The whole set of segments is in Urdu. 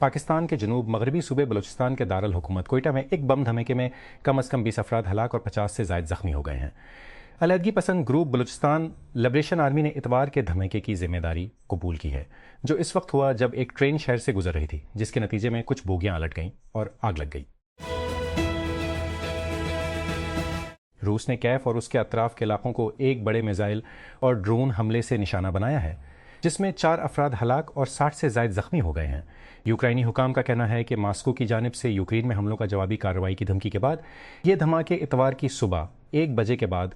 پاکستان کے جنوب مغربی صوبے بلوچستان کے دارالحکومت کوئٹہ میں ایک بم دھماکے میں کم از کم 20 افراد ہلاک اور 50 سے زائد زخمی ہو گئے ہیں۔ علیحدگی پسند گروپ بلوچستان لبریشن آرمی نے اتوار کے دھماکے کی ذمہ داری قبول کی ہے، جو اس وقت ہوا جب ایک ٹرین شہر سے گزر رہی تھی، جس کے نتیجے میں کچھ بوگیاں الٹ گئیں اور آگ لگ گئی۔ روس نے کیف اور اس کے اطراف کے علاقوں کو ایک بڑے میزائل اور ڈرون حملے سے نشانہ بنایا ہے، جس میں 4 افراد ہلاک اور 60 سے زائد زخمی ہو گئے ہیں۔ یوکرائنی حکام کا کہنا ہے کہ ماسکو کی جانب سے یوکرین میں حملوں کا جوابی کارروائی کی دھمکی کے بعد یہ دھماکے اتوار کی صبح 1 بجے کے بعد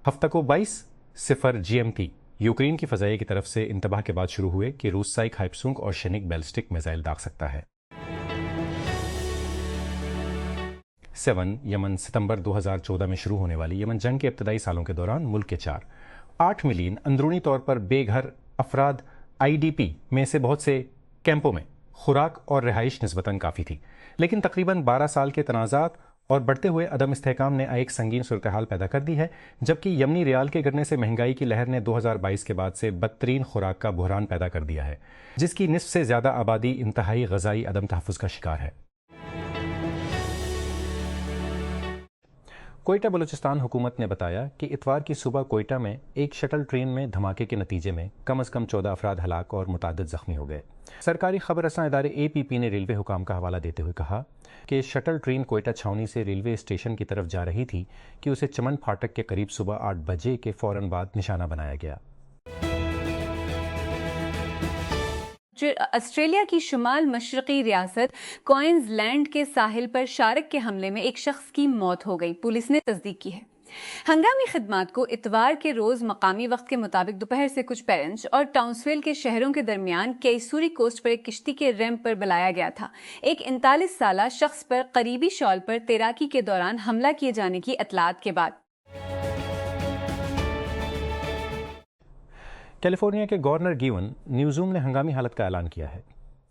ہفتہ کو 22:00 GMT یوکرین کی فضائیہ کی طرف سے انتباہ کے بعد شروع ہوئے کہ روس سائک ہائپسونگ اور شنک بیلسٹک میزائل داغ سکتا ہے۔ 7 یمن ستمبر 2014 میں شروع ہونے والی یمن جنگ کے ابتدائی سالوں کے دوران ملک کے 8 ملین اندرونی طور پر بے گھر افراد IDP میں سے بہت سے کیمپوں میں خوراک اور رہائش نسبتاً کافی تھی، لیکن تقریباً 12 سال کے تنازعات اور بڑھتے ہوئے عدم استحکام نے ایک سنگین صورتحال پیدا کر دی ہے، جبکہ یمنی ریال کے گرنے سے مہنگائی کی لہر نے 2022 کے بعد سے بدترین خوراک کا بحران پیدا کر دیا ہے، جس کی نصف سے زیادہ آبادی انتہائی غذائی عدم تحفظ کا شکار ہے۔ کوئٹہ بلوچستان حکومت نے بتایا کہ اتوار کی صبح کوئٹہ میں ایک شٹل ٹرین میں دھماکے کے نتیجے میں کم از کم 14 افراد ہلاک اور متعدد زخمی ہو گئے۔ سرکاری خبر رساں ادارے APP نے ریلوے حکام کا حوالہ دیتے ہوئے کہا کہ شٹل ٹرین کوئٹہ چھاؤنی سے ریلوے اسٹیشن کی طرف جا رہی تھی کہ اسے چمن پھاٹک کے قریب صبح 8 بجے کے فوراً بعد نشانہ بنایا گیا۔ آسٹریلیا کی شمال مشرقی ریاست کوئنز لینڈ کے ساحل پر شارک کے حملے میں ایک شخص کی موت ہو گئی، پولیس نے تصدیق کی ہے۔ ہنگامی خدمات کو اتوار کے روز مقامی وقت کے مطابق دوپہر سے کچھ پیرنچ اور ٹاؤنسویل کے شہروں کے درمیان کیسوری کوسٹ پر ایک کشتی کے ریمپ پر بلایا گیا تھا۔ ایک 39 سالہ شخص پر قریبی شال پر تیراکی کے دوران حملہ کیے جانے کی اطلاعات کے بعد کیلیفورنیا کے گورنر گیون نیوزوم نے ہنگامی حالت کا اعلان کیا ہے،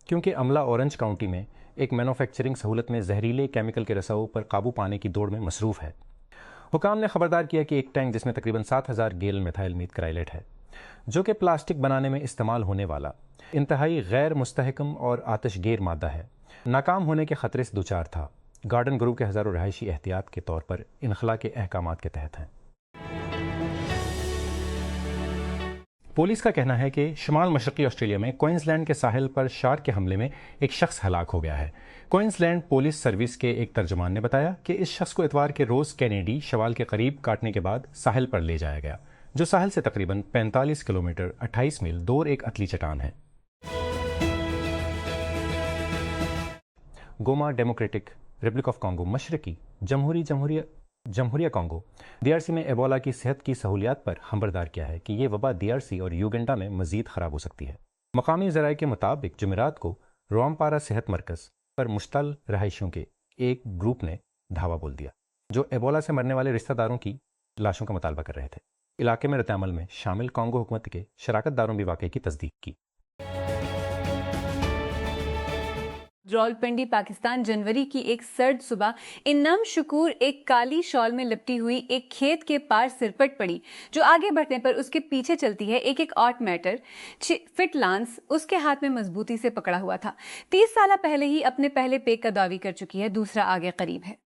کیونکہ عملہ اورنج کاؤنٹی میں ایک مینوفیکچرنگ سہولت میں زہریلے کیمیکل کے رساؤ پر قابو پانے کی دوڑ میں مصروف ہے۔ حکام نے خبردار کیا کہ ایک ٹینک جس میں تقریباً 7000 گیلن میتھائل میتھ کرائلیٹ ہے، جو کہ پلاسٹک بنانے میں استعمال ہونے والا انتہائی غیر مستحکم اور آتش گیر مادہ ہے، ناکام ہونے کے خطرے سے دوچار تھا۔ گارڈن گروپ کے ہزاروں رہائشی احتیاط کے طور پر انخلا کے احکامات کے تحت ہیں۔ پولیس کا کہنا ہے کہ شمال مشرقی آسٹریلیا میں کوئنز لینڈ کے ساحل پر شارک کے حملے میں ایک شخص ہلاک ہو گیا ہے۔ کوئنز لینڈ پولیس سروس کے ایک ترجمان نے بتایا کہ اس شخص کو اتوار کے روز کینیڈی شوال کے قریب کاٹنے کے بعد ساحل پر لے جایا گیا، جو ساحل سے تقریباً 45 کلومیٹر 28 میل دور ایک اتلی چٹان ہے۔ گوما ڈیموکریٹک ریپبلک آف کانگو مشرقی جمہوریہ کانگو DRC میں ایبولا کی صحت کی سہولیات پر خبردار کیا ہے کہ یہ وبا DRC اور یوگنڈا میں مزید خراب ہو سکتی ہے۔ مقامی ذرائع کے مطابق جمعرات کو روامپارا صحت مرکز پر مشتعل رہائشیوں کے ایک گروپ نے دھاوا بول دیا، جو ایبولا سے مرنے والے رشتہ داروں کی لاشوں کا مطالبہ کر رہے تھے۔ علاقے میں رد عمل میں شامل کانگو حکومت کے شراکت داروں بھی واقعے کی تصدیق کی۔ راولپنڈی پاکستان جنوری کی ایک سرد صبح انم شکور ایک کالی شال میں لپٹی ہوئی ایک کھیت کے پار سرپٹ پڑی، جو آگے بڑھنے پر اس کے پیچھے چلتی ہے۔ ایک آٹ میٹر 6 فٹ لانس اس کے ہاتھ میں مضبوطی سے پکڑا ہوا تھا۔ 30 سالہ پہلے ہی اپنے پہلے پیک کا دعوی کر چکی ہے، دوسرا آگے قریب ہے۔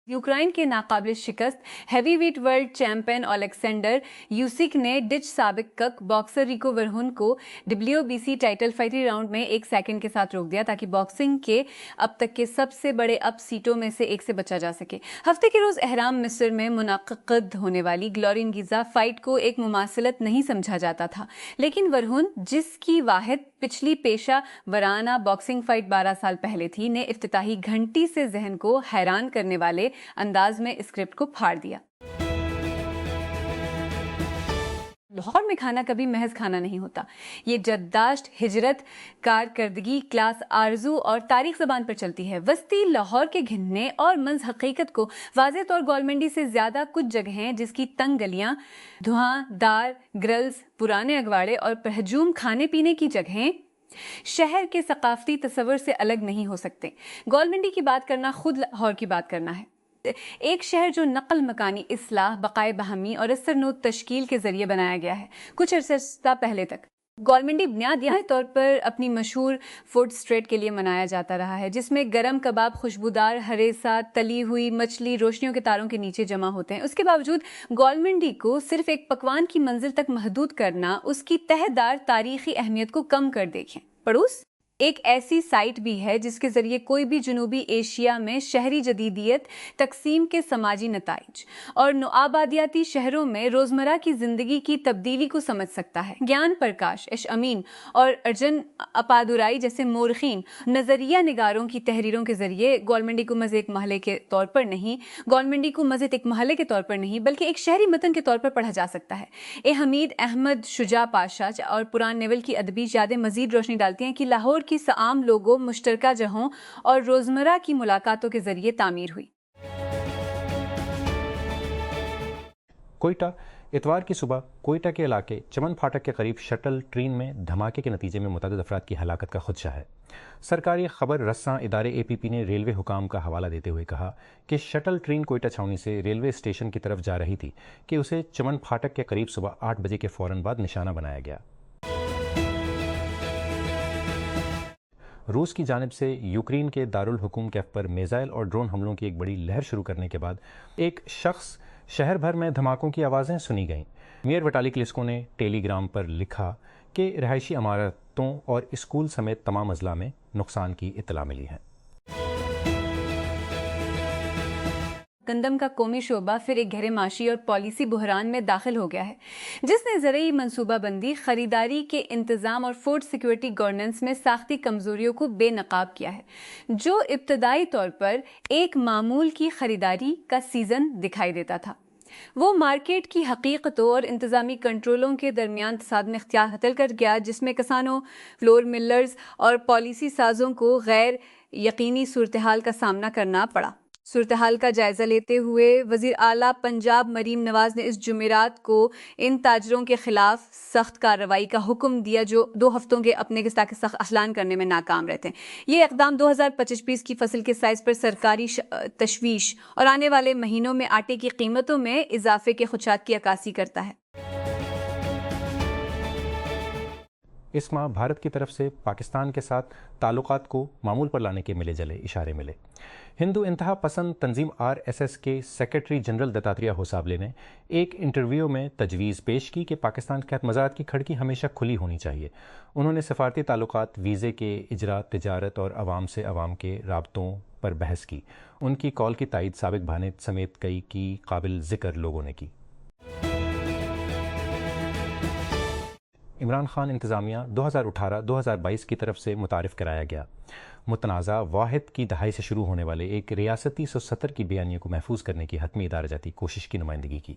یوکرائن کے ناقابل شکست ہیوی ویٹ ورلڈ چیمپئن الیکسینڈر یوسک نے ڈچ سابق کک باکسر ریکو ورہون کو WBC ٹائٹل فائٹری راؤنڈ میں 1 سیکنڈ کے ساتھ روک دیا، تاکہ باکسنگ کے اب تک کے سب سے بڑے اپ سیٹوں میں سے ایک سے بچا جا سکے۔ ہفتے کے روز اہرام مصر میں منعقد ہونے والی گلورین گیزا فائٹ کو ایک مماثلت نہیں سمجھا جاتا تھا، لیکن ورہون، جس کی واحد پچھلی پیشہ ورانہ باکسنگ فائٹ 12 سال پہلے تھی، نے افتتاحی گھنٹی سے ذہن کو حیران کرنے والے انداز میں اسکرپٹ کو پھاڑ دیا۔ لاہور میں کھانا کبھی محض کھانا نہیں ہوتا، یہ جداشت، ہجرت، کارکردگی، کلاس آرزو اور تاریخ زبان پر چلتی ہے۔ وسطی لاہور کے گھننے اور منز حقیقت کو واضح طور گولمنڈی سے زیادہ کچھ جگہیں جس کی تنگ گلیاں، دھواں دار گرلز، پرانے اگواڑے اور پرہجوم کھانے پینے کی جگہیں شہر کے ثقافتی تصور سے الگ نہیں ہو سکتے۔ گولمنڈی کی بات کرنا خود لاہور کی بات کرنا ہے، ایک شہر جو نقل مکانی اصلاح، بقائے باہمی اور اثر نو تشکیل کے ذریعے بنایا گیا ہے۔ کچھ عرصہ پہلے تک گولمنڈی بنیادی طور پر اپنی مشہور فوڈ اسٹریٹ کے لیے منایا جاتا رہا ہے، جس میں گرم کباب، خوشبودار ہریسہ، تلی ہوئی مچھلی روشنیوں کے تاروں کے نیچے جمع ہوتے ہیں۔ اس کے باوجود گولمنڈی کو صرف ایک پکوان کی منزل تک محدود کرنا اس کی تہہ دار تاریخی اہمیت کو کم کر دیکھیں۔ پڑوس ایک ایسی سائٹ بھی ہے جس کے ذریعے کوئی بھی جنوبی ایشیا میں شہری جدیدیت، تقسیم کے سماجی نتائج اور نوآبادیاتی شہروں میں روزمرہ کی زندگی کی تبدیلی کو سمجھ سکتا ہے۔ گیان پرکاش، ایش امین اور ارجن اپادورائی جیسے مورخین نظریہ نگاروں کی تحریروں کے ذریعے گولمنڈی کو محض ایک محلے کے طور پر نہیں بلکہ ایک شہری متن کے طور پر پڑھا جا سکتا ہے۔ اے حمید احمد شجاع پاشا اور پران نیول کی ادبی یادیں مزید روشنی ڈالتی ہیں کہ لاہور کی عام لوگوں، مشترکہ جہوں اور روزمرہ کی ملاقاتوں کے ذریعے تعمیر ہوئی۔ کوئٹہ اتوار کی صبح کوئٹہ کے علاقے چمن پھاٹک کے قریب شٹل ٹرین میں دھماکے کے نتیجے میں متعدد افراد کی ہلاکت کا خدشہ ہے۔ سرکاری خبر رساں ادارے APP نے ریلوے حکام کا حوالہ دیتے ہوئے کہا کہ شٹل ٹرین کوئٹہ چھاؤنی سے ریلوے اسٹیشن کی طرف جا رہی تھی کہ اسے چمن پھاٹک کے قریب صبح 8 بجے کے فوراً بعد نشانہ بنایا گیا۔ روس کی جانب سے یوکرین کے دارالحکوم کیف پر میزائل اور ڈرون حملوں کی ایک بڑی لہر شروع کرنے کے بعد ایک شخص شہر بھر میں دھماکوں کی آوازیں سنی گئیں۔ میئر وٹالی کلسکو نے ٹیلی گرام پر لکھا کہ رہائشی عمارتوں اور اسکول سمیت تمام اضلاع میں نقصان کی اطلاع ملی ہے۔ گندم کا قومی شعبہ پھر ایک گہرے معاشی اور پالیسی بحران میں داخل ہو گیا ہے، جس نے زرعی منصوبہ بندی، خریداری کے انتظام اور فوڈ سیکیورٹی گورننس میں ساختی کمزوریوں کو بے نقاب کیا ہے، جو ابتدائی طور پر ایک معمول کی خریداری کا سیزن دکھائی دیتا تھا۔ وہ مارکیٹ کی حقیقتوں اور انتظامی کنٹرولوں کے درمیان تصادم اختیار حاصل کر گیا، جس میں کسانوں، فلور ملرز اور پالیسی سازوں کو غیر یقینی صورتحال کا سامنا کرنا پڑا۔ صورتحال کا جائزہ لیتے ہوئے وزیر اعلیٰ پنجاب مریم نواز نے اس جمعرات کو ان تاجروں کے خلاف سخت کارروائی کا حکم دیا جو 2 ہفتوں کے اپنے کے سخت اعلان کرنے میں ناکام رہتے ہیں۔ یہ اقدام 2025 کی فصل کے سائز پر سرکاری تشویش اور آنے والے مہینوں میں آٹے کی قیمتوں میں اضافے کے خدشات کی عکاسی کرتا ہے۔ اس ماہ بھارت کی طرف سے پاکستان کے ساتھ تعلقات کو معمول پر لانے کے ملے جلے اشارے ملے۔ ہندو انتہا پسند تنظیم RSS کے سیکرٹری جنرل دتاتریہ ہوسابلے نے ایک انٹرویو میں تجویز پیش کی کہ پاکستان کے ساتھ مذاکرات کی کھڑکی ہمیشہ کھلی ہونی چاہیے۔ انہوں نے سفارتی تعلقات، ویزے کے اجرا، تجارت اور عوام سے عوام کے رابطوں پر بحث کی۔ ان کی کال کی تائید سابق بھانت سمیت کئی کی قابل ذکر لوگوں نے کی۔ عمران خان انتظامیہ 2018-2022 کی طرف سے متعارف کرایا گیا متنازع واحد کی دہائی سے شروع ہونے والے ایک ریاستی 170 کی بیانیے کو محفوظ کرنے کی حتمی ادارہ جاتی کوشش کی نمائندگی کی۔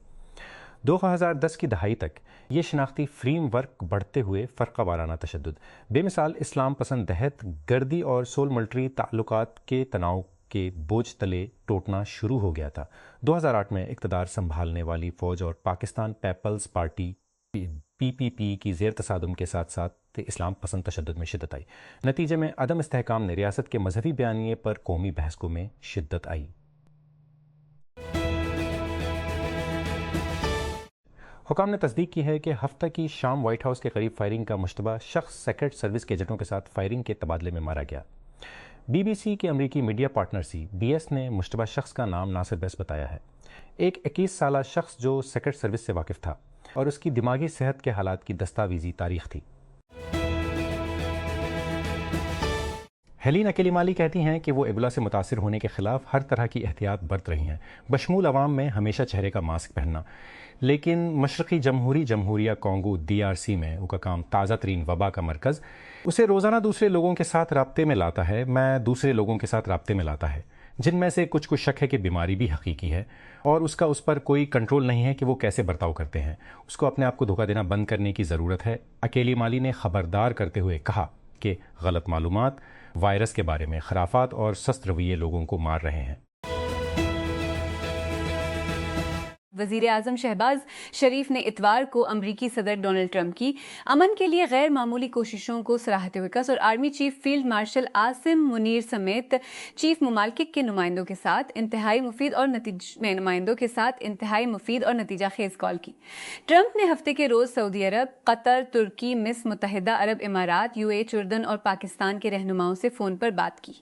2010 کی دہائی تک یہ شناختی فریم ورک بڑھتے ہوئے فرقہ وارانہ تشدد، بے مثال اسلام پسند دہشت گردی اور سول ملٹری تعلقات کے تناؤ کے بوجھ تلے ٹوٹنا شروع ہو گیا تھا۔ 2008 میں اقتدار سنبھالنے والی فوج اور پاکستان پیپلز پارٹی PPP کی زیر تصادم کے ساتھ ساتھ اسلام پسند تشدد میں شدت آئی۔ نتیجے میں عدم استحکام نے ریاست کے مذہبی بیانیے پر قومی بحث میں شدت آئی۔ حکام نے تصدیق کی ہے کہ ہفتہ کی شام وائٹ ہاؤس کے قریب فائرنگ کا مشتبہ شخص سیکرٹ سروس کے ایجنٹوں کے ساتھ فائرنگ کے تبادلے میں مارا گیا۔ BBC کے امریکی میڈیا پارٹنر CBS نے مشتبہ شخص کا نام ناصر بیس بتایا ہے، ایک 21 سالہ شخص جو سیکرٹ سروس سے واقف تھا اور اس کی دماغی صحت کے حالات کی دستاویزی تاریخ تھی۔ ہیلین اکیلی مالی کہتی ہیں کہ وہ ایبولا سے متاثر ہونے کے خلاف ہر طرح کی احتیاط برت رہی ہیں، بشمول عوام میں ہمیشہ چہرے کا ماسک پہننا، لیکن مشرقی جمہوریہ کانگو DRC میں وہ کا کام تازہ ترین وبا کا مرکز اسے روزانہ دوسرے لوگوں کے ساتھ رابطے میں لاتا ہے، دوسرے لوگوں کے ساتھ رابطے میں لاتا ہے جن میں سے کچھ کو شک ہے کہ بیماری بھی حقیقی ہے اور اس پر کوئی کنٹرول نہیں ہے کہ وہ کیسے برتاؤ کرتے ہیں۔ اس کو اپنے آپ کو دھوکہ دینا بند کرنے کی ضرورت ہے۔ اکیلی مالی نے خبردار کرتے ہوئے کہا کہ غلط معلومات، وائرس کے بارے میں خرافات اور سست رویے لوگوں کو مار رہے ہیں۔ وزیر اعظم شہباز شریف نے اتوار کو امریکی صدر ڈونلڈ ٹرمپ کی امن کے لیے غیر معمولی کوششوں کو سراہتے ہوئے کہا اور army chief field marshal Asim Munir سمیت چیف ممالک کے نمائندوں کے ساتھ انتہائی مفید اور نتیجہ خیز کال کی۔ ٹرمپ نے ہفتے کے روز سعودی عرب، قطر، ترکی، مصر، متحدہ عرب امارات، جردن اور پاکستان کے رہنماؤں سے فون پر بات کی۔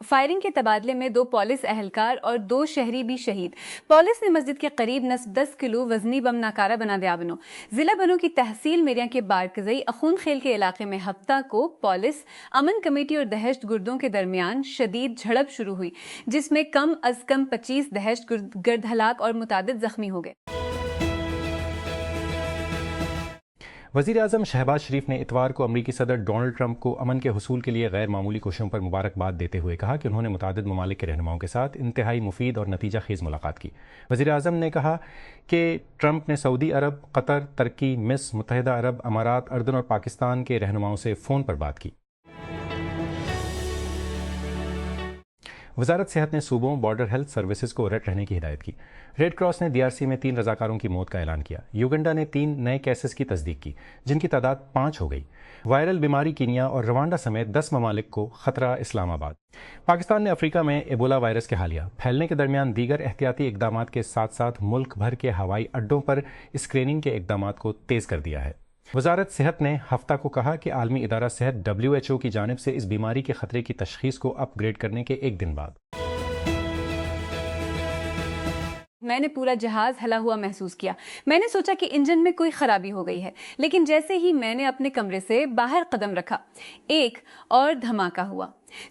فائرنگ کے تبادلے میں 2 پولیس اہلکار اور 2 شہری بھی شہید۔ پولیس نے مسجد کے قریب نصب 10 کلو وزنی بم ناکارہ بنا دیا بنو۔ ضلع بنو کی تحصیل میریاں کے بارکزئی اخون خیل کے علاقے میں ہفتہ کو پولیس امن کمیٹی اور دہشت گردوں کے درمیان شدید جھڑپ شروع ہوئی، جس میں کم از کم 25 دہشت گرد ہلاک اور متعدد زخمی ہو گئے۔ وزیر اعظم شہباز شریف نے اتوار کو امریکی صدر ڈونلڈ ٹرمپ کو امن کے حصول کے لیے غیر معمولی کوششوں پر مبارکباد دیتے ہوئے کہا کہ انہوں نے متعدد ممالک کے رہنماؤں کے ساتھ انتہائی مفید اور نتیجہ خیز ملاقات کی۔ وزیر اعظم نے کہا کہ ٹرمپ نے سعودی عرب، قطر، ترکی، مصر، متحدہ عرب امارات، اردن اور پاکستان کے رہنماؤں سے فون پر بات کی۔ وزارت صحت نے صوبوں بارڈر ہیلتھ سروسز کو الرٹ رہنے کی ہدایت کی۔ ریڈ کراس نے DRC میں 3 رضاکاروں کی موت کا اعلان کیا۔ یوگنڈا نے 3 نئے کیسز کی تصدیق کی، جن کی تعداد 5 ہو گئی۔ وائرل بیماری کینیا اور روانڈا سمیت 10 ممالک کو خطرہ اسلام آباد۔ پاکستان نے افریقہ میں ایبولا وائرس کے حالیہ پھیلنے کے درمیان دیگر احتیاطی اقدامات کے ساتھ ساتھ ملک بھر کے ہوائی اڈوں پر اسکریننگ کے اقدامات کو تیز کر دیا ہے۔ وزارت صحت نے ہفتہ کو کہا کہ عالمی ادارہ صحت WHO کی جانب سے اس بیماری کے خطرے کی تشخیص کو اپ گریڈ کرنے کے 1 دن بعد میں نے پورا جہاز ہلا ہوا محسوس کیا۔ میں نے سوچا کہ انجن میں کوئی خرابی ہو گئی ہے، لیکن جیسے ہی میں نے اپنے کمرے سے باہر قدم رکھا، ایک اور دھماکہ ہوا۔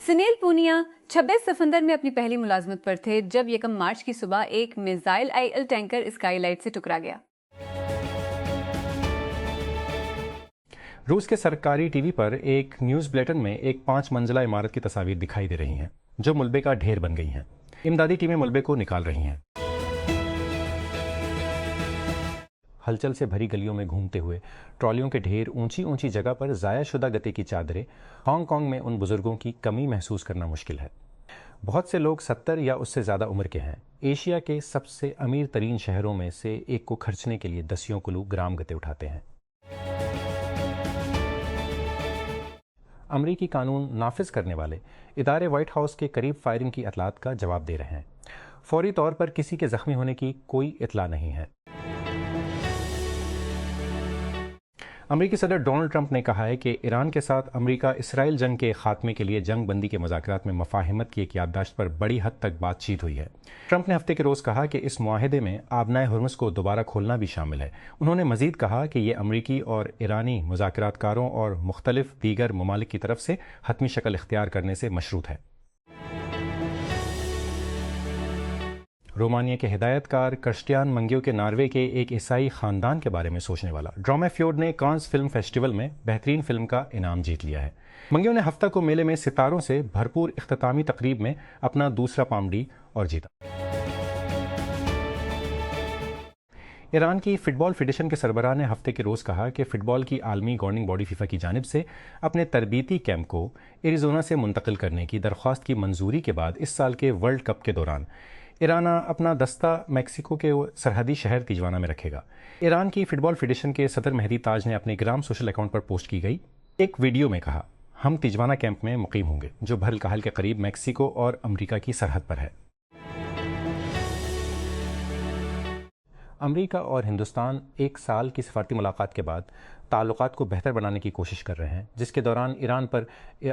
سنیل پونیا 26 سفندر میں اپنی پہلی ملازمت پر تھے جب 1 مارچ کی صبح ایک missile IL tanker sky light سے ٹکرا گیا۔ روس کے سرکاری ٹی وی پر ایک نیوز بلیٹن میں ایک 5 منزلہ عمارت کی تصاویر دکھائی دے رہی ہیں جو ملبے کا ڈھیر بن گئی ہیں۔ امدادی ٹیمیں ملبے کو نکال رہی ہیں۔ ہلچل سے بھری گلیوں میں گھومتے ہوئے ٹرالیوں کے ڈھیر، اونچی جگہ پر ضائع شدہ گتے کی چادریں، ہانگ کانگ میں ان بزرگوں کی کمی محسوس کرنا مشکل ہے۔ بہت سے لوگ 70 یا اس سے زیادہ عمر کے ہیں۔ ایشیا کے سب سے امیر ترین شہروں میں سے ایک کو خرچنے کے لیے دسیوں کلو گرام گتے اٹھاتے ہیں۔ امریکی قانون نافذ کرنے والے ادارے وائٹ ہاؤس کے قریب فائرنگ کی اطلاعات کا جواب دے رہے ہیں۔ فوری طور پر کسی کے زخمی ہونے کی کوئی اطلاع نہیں ہے۔ امریکی صدر ڈونلڈ ٹرمپ نے کہا ہے کہ ایران کے ساتھ امریکہ اسرائیل جنگ کے خاتمے کے لیے جنگ بندی کے مذاکرات میں مفاہمت کی ایک یادداشت پر بڑی حد تک بات چیت ہوئی ہے۔ ٹرمپ نے ہفتے کے روز کہا کہ اس معاہدے میں آبنائے ہرمز کو دوبارہ کھولنا بھی شامل ہے۔ انہوں نے مزید کہا کہ یہ امریکی اور ایرانی مذاکرات کاروں اور مختلف دیگر ممالک کی طرف سے حتمی شکل اختیار کرنے سے مشروط ہے۔ رومانیہ کے ہدایت کار کرسٹیان منگیو کے ناروے کے ایک عیسائی خاندان کے بارے میں سوچنے والا ڈراما فیورڈ نے کانز فلم فیسٹیول میں بہترین فلم کا انعام جیت لیا ہے۔ منگیو نے ہفتہ کو میلے میں ستاروں سے بھرپور اختتامی تقریب میں اپنا دوسرا پام ڈی اور جیتا۔ ایران کی فٹ بال فیڈریشن کے سربراہ نے ہفتے کے روز کہا کہ فٹ بال کی عالمی گورننگ باڈی فیفا کی جانب سے اپنے تربیتی کیمپ کو ایریزونا سے منتقل کرنے کی درخواست کی منظوری کے بعد اس سال کے ورلڈ کپ کے دوران ایران اپنا دستہ میکسیکو کے سرحدی شہر تیجوانا میں رکھے گا۔ ایران کی فٹ بال فیڈریشن کے صدر مہدی تاج نے اپنے گرام سوشل اکاؤنٹ پر پوسٹ کی گئی ایک ویڈیو میں کہا، ہم تیجوانا کیمپ میں مقیم ہوں گے جو بحر الکاہل کے قریب میکسیکو اور امریکہ کی سرحد پر ہے۔ امریکہ اور ہندوستان 1 سال کی سفارتی ملاقات کے بعد تعلقات کو بہتر بنانے کی کوشش کر رہے ہیں، جس کے دوران ایران پر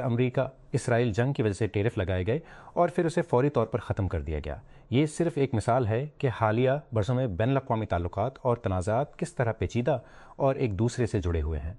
امریکہ اسرائیل جنگ کی وجہ سے ٹیرف لگائے گئے اور پھر اسے فوری طور پر ختم کر دیا گیا۔ یہ صرف ایک مثال ہے کہ حالیہ برسوں میں بین الاقوامی تعلقات اور تنازعات کس طرح پیچیدہ اور ایک دوسرے سے جڑے ہوئے ہیں۔